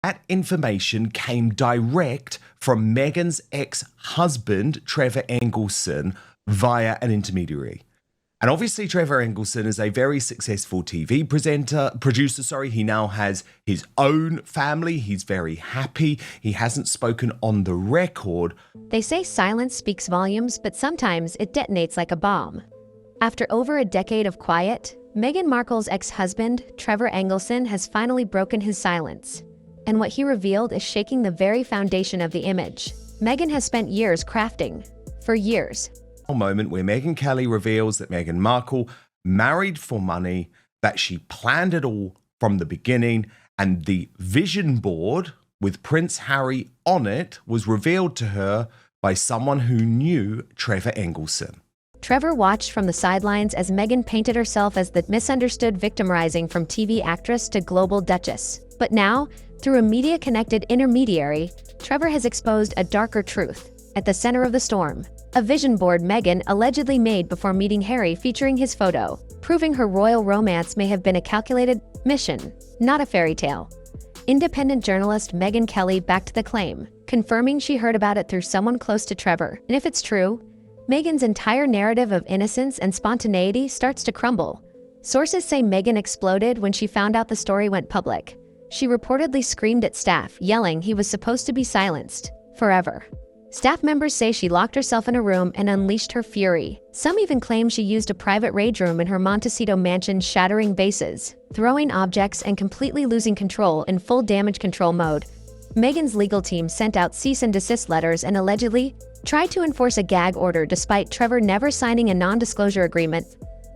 That information came direct from Meghan's ex-husband, Trevor Engelson, via an intermediary. And obviously, Trevor Engelson is a very successful TV producer. He now has his own family. He's very happy. He hasn't spoken on the record. They say silence speaks volumes, but sometimes it detonates like a bomb. After over a decade of quiet, Meghan Markle's ex-husband, Trevor Engelson, has finally broken his silence. And what he revealed is shaking the very foundation of the image Meghan has spent years crafting. For years. Moment where Megyn Kelly reveals that Meghan Markle married for money, that she planned it all from the beginning, and the vision board with Prince Harry on it was revealed to her by someone who knew Trevor Engelson. Trevor watched from the sidelines as Meghan painted herself as the misunderstood victim, rising from TV actress to global duchess. But now, through a media-connected intermediary, Trevor has exposed a darker truth. At the center of the storm, a vision board Meghan allegedly made before meeting Harry, featuring his photo, proving her royal romance may have been a calculated mission, not a fairy tale. Independent journalist Megyn Kelly backed the claim, confirming she heard about it through someone close to Trevor. And if it's true, Meghan's entire narrative of innocence and spontaneity starts to crumble. Sources say Meghan exploded when she found out the story went public. She reportedly screamed at staff, yelling he was supposed to be silenced forever. Staff members say she locked herself in a room and unleashed her fury. Some even claim she used a private rage room in her Montecito mansion, shattering vases, throwing objects, and completely losing control in full damage control mode. Meghan's legal team sent out cease and desist letters and allegedly tried to enforce a gag order despite Trevor never signing a non-disclosure agreement.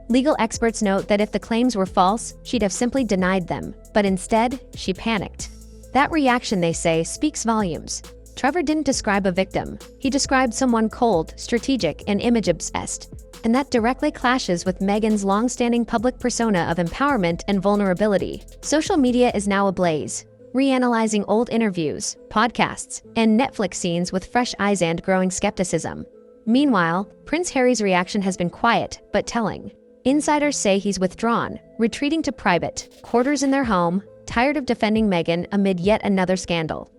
Legal experts note that if the claims were false, she'd have simply denied them, but instead, she panicked. That reaction, they say, speaks volumes. Trevor didn't describe a victim. He described someone cold, strategic, and image-obsessed. And that directly clashes with Meghan's long-standing public persona of empowerment and vulnerability. Social media is now ablaze, reanalyzing old interviews, podcasts, and Netflix scenes with fresh eyes and growing skepticism. Meanwhile, Prince Harry's reaction has been quiet, but telling. Insiders say he's withdrawn, retreating to private quarters in their home, tired of defending Meghan amid yet another scandal.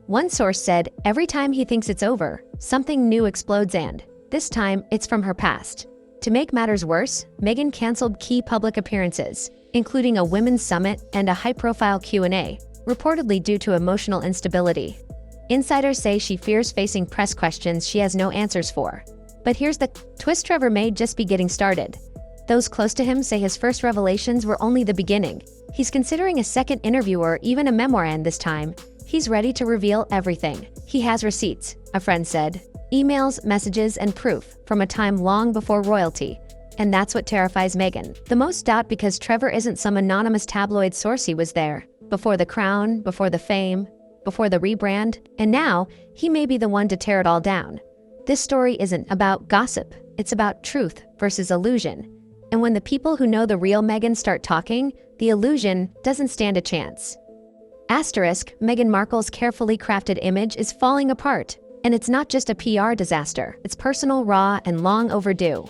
One source said, every time he thinks it's over, something new explodes, and this time, it's from her past. To make matters worse, Meghan canceled key public appearances, including a women's summit and a high-profile Q&A, reportedly due to emotional instability. Insiders say she fears facing press questions she has no answers for. But here's the twist: Trevor may just be getting started. Those close to him say his first revelations were only the beginning. He's considering a second interview or even a memoir, and this time, he's ready to reveal everything. He has receipts, a friend said. Emails, messages, and proof from a time long before royalty. And that's what terrifies Meghan the most, because Trevor isn't some anonymous tabloid source. He was there, before the crown, before the fame, before the rebrand, and now he may be the one to tear it all down. This story isn't about gossip, it's about truth versus illusion. And when the people who know the real Meghan start talking, the illusion doesn't stand a chance. Asterisk, Meghan Markle's carefully crafted image is falling apart. And it's not just a PR disaster, it's personal, raw, and long overdue.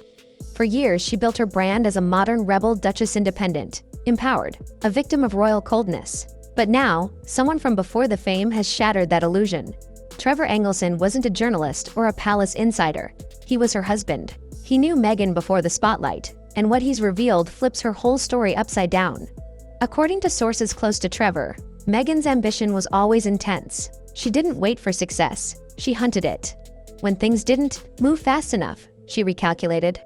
For years, she built her brand as a modern rebel Duchess, independent, empowered, a victim of royal coldness. But now, someone from before the fame has shattered that illusion. Trevor Engelson wasn't a journalist or a palace insider. He was her husband. He knew Meghan before the spotlight, and what he's revealed flips her whole story upside down. According to sources close to Trevor, Meghan's ambition was always intense. She didn't wait for success, she hunted it. When things didn't move fast enough, she recalculated.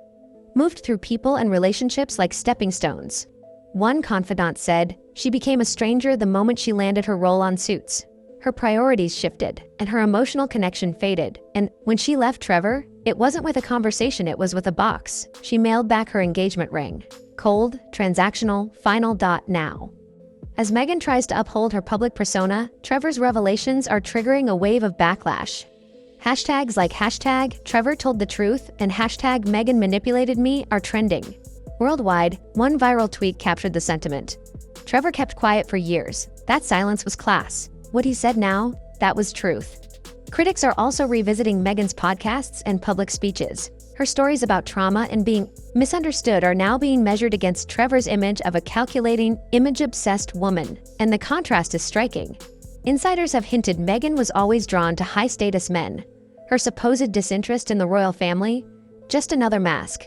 Moved through people and relationships like stepping stones. One confidant said, she became a stranger the moment she landed her roll-on suits. Her priorities shifted, and her emotional connection faded. And when she left Trevor, it wasn't with a conversation, it was with a box. She mailed back her engagement ring. Cold, transactional, final. Now. As Meghan tries to uphold her public persona, Trevor's revelations are triggering a wave of backlash. Hashtags like #Trevor told the truth and #Meghan manipulated me are trending. Worldwide, one viral tweet captured the sentiment. Trevor kept quiet for years. That silence was class. What he said now, that was truth. Critics are also revisiting Meghan's podcasts and public speeches. Her stories about trauma and being misunderstood are now being measured against Trevor's image of a calculating, image-obsessed woman. And the contrast is striking. Insiders have hinted Meghan was always drawn to high-status men. Her supposed disinterest in the royal family? Just another mask.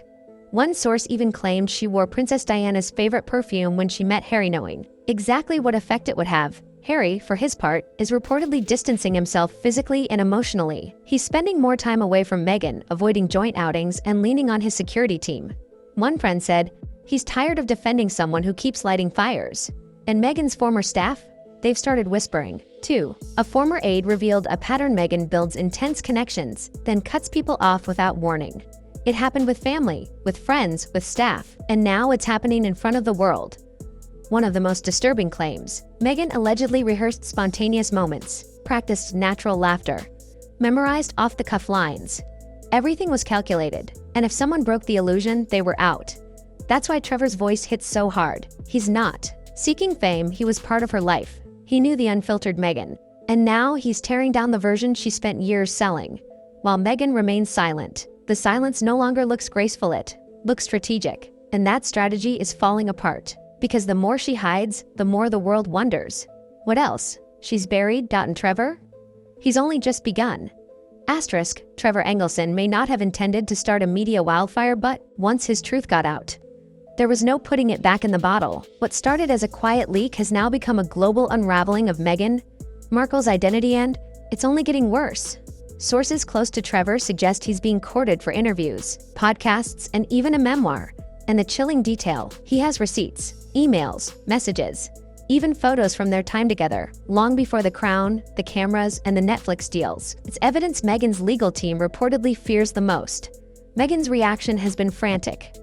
One source even claimed she wore Princess Diana's favorite perfume when she met Harry, knowing exactly what effect it would have. Harry, for his part, is reportedly distancing himself physically and emotionally. He's spending more time away from Meghan, avoiding joint outings and leaning on his security team. One friend said, he's tired of defending someone who keeps lighting fires. And Meghan's former staff? They've started whispering, too. A former aide revealed a pattern: Meghan builds intense connections, then cuts people off without warning. It happened with family, with friends, with staff, and now it's happening in front of the world. One of the most disturbing claims: Meghan allegedly rehearsed spontaneous moments, practiced natural laughter, memorized off-the-cuff lines. Everything was calculated, and if someone broke the illusion, they were out. That's why Trevor's voice hits so hard. He's not seeking fame, he was part of her life. He knew the unfiltered Meghan, and now he's tearing down the version she spent years selling. While Meghan remains silent, the silence no longer looks graceful, it looks strategic. And that strategy is falling apart. Because the more she hides, the more the world wonders. What else? She's buried, and Trevor? He's only just begun. Asterisk, Trevor Engelson may not have intended to start a media wildfire, but once his truth got out, there was no putting it back in the bottle. What started as a quiet leak has now become a global unraveling of Meghan Markle's identity, and it's only getting worse. Sources close to Trevor suggest he's being courted for interviews, podcasts, and even a memoir. And the chilling detail, he has receipts, emails, messages, even photos from their time together, long before The Crown, the cameras, and the Netflix deals. It's evidence Meghan's legal team reportedly fears the most. Meghan's reaction has been frantic.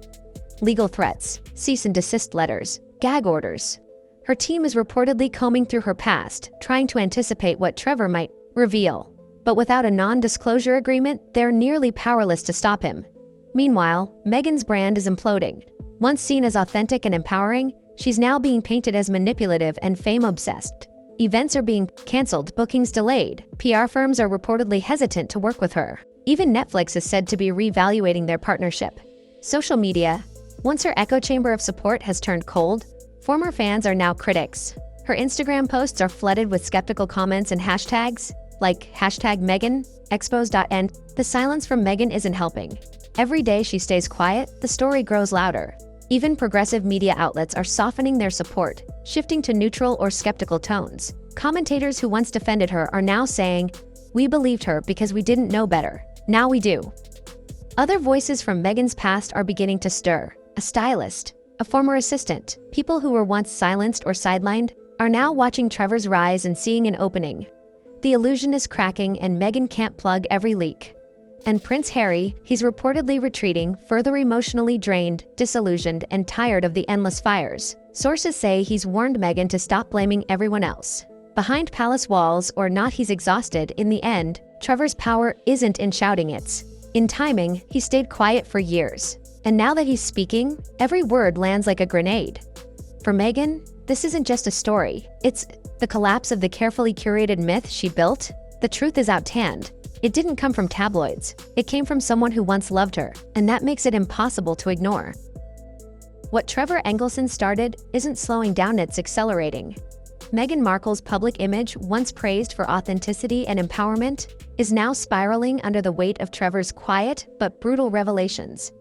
Legal threats, cease and desist letters, gag orders. Her team is reportedly combing through her past, trying to anticipate what Trevor might reveal. But without a non-disclosure agreement, they're nearly powerless to stop him. Meanwhile, Meghan's brand is imploding. Once seen as authentic and empowering, she's now being painted as manipulative and fame-obsessed. Events are being cancelled, bookings delayed. PR firms are reportedly hesitant to work with her. Even Netflix is said to be reevaluating their partnership. Social media, once her echo chamber of support has turned cold, former fans are now critics. Her Instagram posts are flooded with skeptical comments and hashtags, like #Meghan, expose.end. The silence from Meghan isn't helping. Every day she stays quiet, the story grows louder. Even progressive media outlets are softening their support, shifting to neutral or skeptical tones. Commentators who once defended her are now saying, "We believed her because we didn't know better. Now we do." Other voices from Meghan's past are beginning to stir. A stylist, a former assistant, people who were once silenced or sidelined, are now watching Trevor's rise and seeing an opening. The illusion is cracking and Meghan can't plug every leak. And Prince Harry, he's reportedly retreating, further emotionally drained, disillusioned, and tired of the endless fires. Sources say he's warned Meghan to stop blaming everyone else. Behind palace walls or not, he's exhausted. In the end, Trevor's power isn't in shouting, it's in timing. He stayed quiet for years. And now that he's speaking, every word lands like a grenade. For Meghan, this isn't just a story. It's the collapse of the carefully curated myth she built. The truth is out hand. It didn't come from tabloids. It came from someone who once loved her, and that makes it impossible to ignore. What Trevor Engelson started isn't slowing down, it's accelerating. Meghan Markle's public image, once praised for authenticity and empowerment, is now spiraling under the weight of Trevor's quiet but brutal revelations.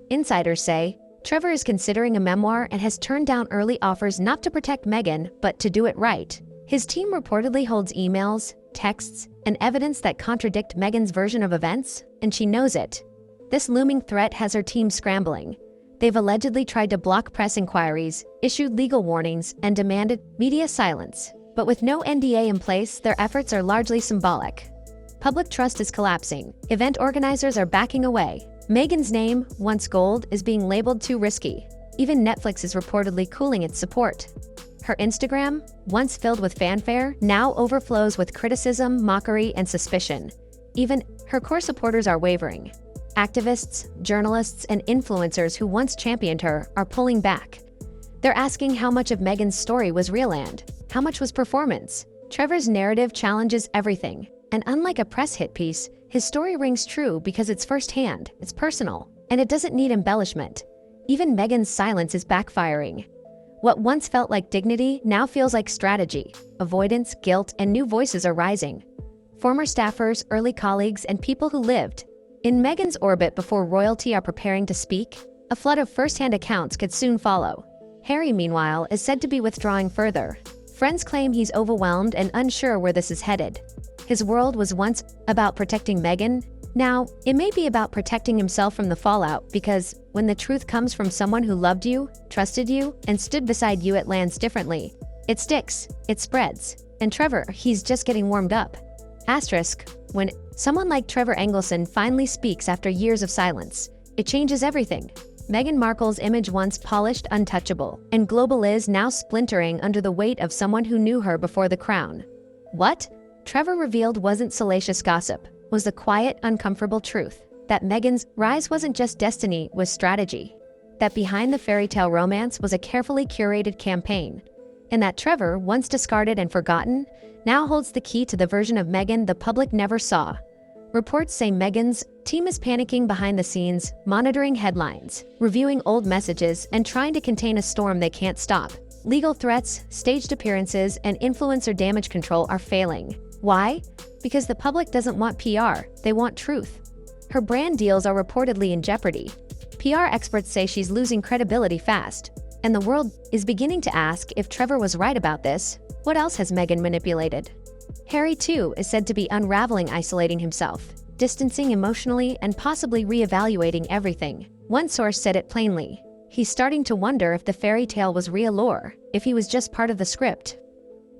Insiders say Trevor is considering a memoir and has turned down early offers not to protect Meghan, but to do it right. His team reportedly holds emails, texts, and evidence that contradict Meghan's version of events, and she knows it. This looming threat has her team scrambling. They've allegedly tried to block press inquiries, issued legal warnings, and demanded media silence. But with no NDA in place, their efforts are largely symbolic. Public trust is collapsing. Event organizers are backing away. Meghan's name, once gold, is being labeled too risky. Even Netflix is reportedly cooling its support. Her Instagram, once filled with fanfare, now overflows with criticism, mockery, and suspicion. Even her core supporters are wavering. Activists, journalists, and influencers who once championed her are pulling back. They're asking how much of Meghan's story was real and how much was performance. Trevor's narrative challenges everything, and unlike a press hit piece, his story rings true because it's firsthand, it's personal, and it doesn't need embellishment. Even Meghan's silence is backfiring. What once felt like dignity now feels like strategy. Avoidance, guilt, and new voices are rising. Former staffers, early colleagues, and people who lived in Meghan's orbit before royalty are preparing to speak. A flood of first-hand accounts could soon follow. Harry, meanwhile, is said to be withdrawing further. Friends claim he's overwhelmed and unsure where this is headed. His world was once about protecting Meghan. Now, it may be about protecting himself from the fallout, because when the truth comes from someone who loved you, trusted you, and stood beside you, it lands differently. It sticks, it spreads. And Trevor, he's just getting warmed up. Asterisk, when someone like Trevor Engelson finally speaks after years of silence, it changes everything. Meghan Markle's image, once polished, untouchable, and global, is now splintering under the weight of someone who knew her before the crown. What Trevor revealed wasn't salacious gossip, was the quiet, uncomfortable truth. That Meghan's rise wasn't just destiny, was strategy. That behind the fairy tale romance was a carefully curated campaign. And that Trevor, once discarded and forgotten, now holds the key to the version of Meghan the public never saw. Reports say Meghan's team is panicking behind the scenes, monitoring headlines, reviewing old messages, and trying to contain a storm they can't stop. Legal threats, staged appearances, and influencer damage control are failing. Why? Because the public doesn't want PR, they want truth. Her brand deals are reportedly in jeopardy. PR experts say she's losing credibility fast. And the world is beginning to ask, if Trevor was right about this, what else has Meghan manipulated? Harry, too, is said to be unraveling, isolating himself, distancing emotionally, and possibly re-evaluating everything. One source said it plainly. He's starting to wonder if the fairy tale was real or if he was just part of the script.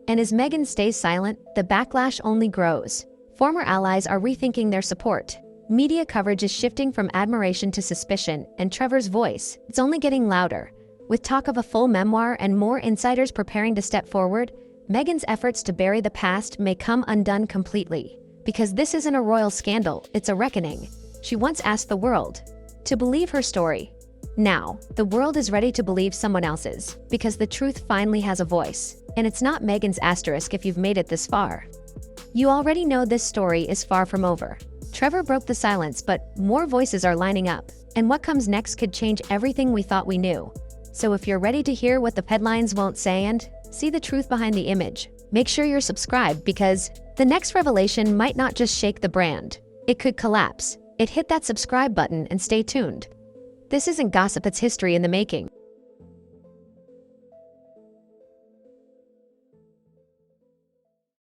And as Meghan stays silent, the backlash only grows. Former allies are rethinking their support. Media coverage is shifting from admiration to suspicion, and Trevor's voice, it's only getting louder. With talk of a full memoir and more insiders preparing to step forward, Meghan's efforts to bury the past may come undone completely. Because this isn't a royal scandal, it's a reckoning. She once asked the world to believe her story. Now, the world is ready to believe someone else's, because the truth finally has a voice. And it's not Meghan's, asterisk, if you've made it this far. You already know this story is far from over. Trevor broke the silence, but more voices are lining up. And what comes next could change everything we thought we knew. So if you're ready to hear what the headlines won't say and see the truth behind the image, make sure you're subscribed, because the next revelation might not just shake the brand. It could collapse. Hit that subscribe button and stay tuned. This isn't gossip, it's history in the making.